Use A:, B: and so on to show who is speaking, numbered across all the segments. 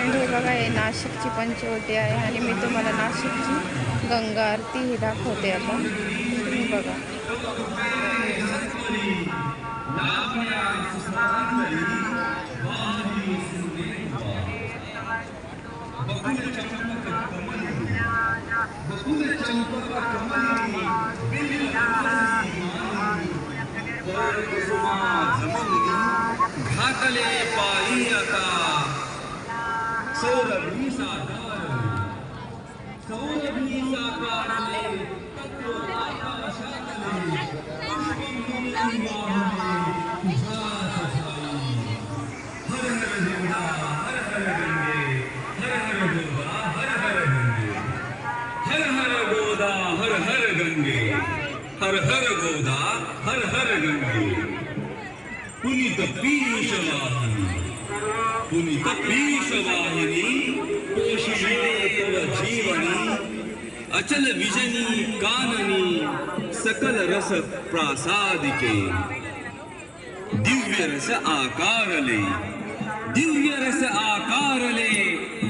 A: Friend, हे बघा, हे नाशिकची पंचवटी आहे आणि मी तुम्हाला नाशिकची गंगा आरती ही दाखवते आता. तुम्ही बघा.
B: घातले पायी आता सौरभी साकारले तत्व आकाशातले हर हर देवडा हर हर गंगे हर हर गोदा हर हर गंगे हर हर गोदा हर हर गंगे पुनीत पीशवाहिनी पोषिणे तव जीवनी अचल विजनी काननी सकल रस प्रासादिके दिव्य रस आकारले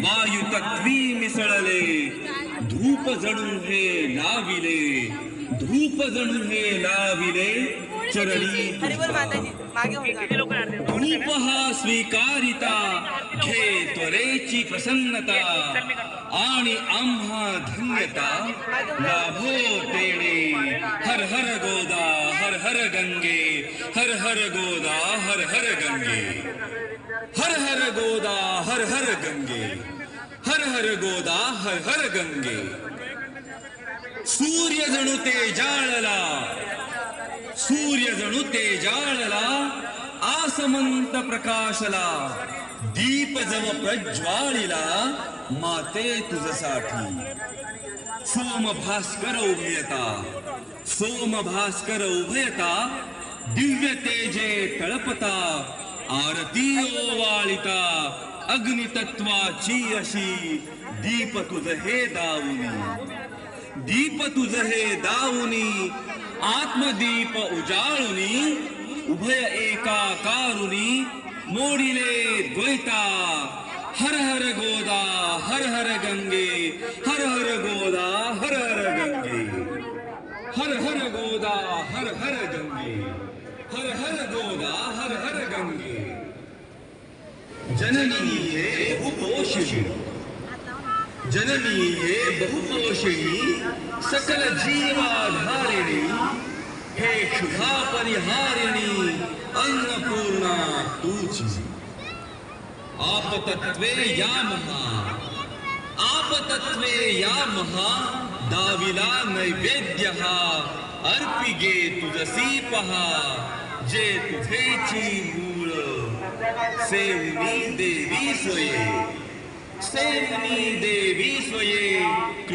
B: वायु तत्वी मिसळले धूप जणू हे लाविले चरणी धूप हा स्वीकारिता घे त्वरेची प्रसन्नता आणि आम्हा धन्यता लाभो तेणे हर हर गोदा हर हर गंगे हर हर गोदा हर हर गंगे हर हर गोदा हर हर गंगे हर हर गोदा हर हर गंगे सूर्य जणू ते जाळला आसमंत प्रकाशला दीप जव प्रज्वाळीला माते तुझसाठी सोम भास्कर उभयता दिव्य तेजे तळपता आरती ओवाळिता अग्नितत्वाची अशी दीप तुझ हे दावुनी आत्मदीप उजाळुनी उभय एकाकारुनी मोडिले द्वैता हर हर गोदा हर हर गंगे हर हर गोदा हर हर गंगे हर हर गोदा हर हर गंगे हर हर गोदा हर हर गंगे जननी ये बहुपोषिणी सकल जीवाधारिणी हे क्षुधा परिहारिणी अन्नपूर्णा तूची आपतत्वे या महा दाविला नैवेद्यः अर्पिगे तुझसी पहा जे तुझेची मूळ सेवनी देवी स्वये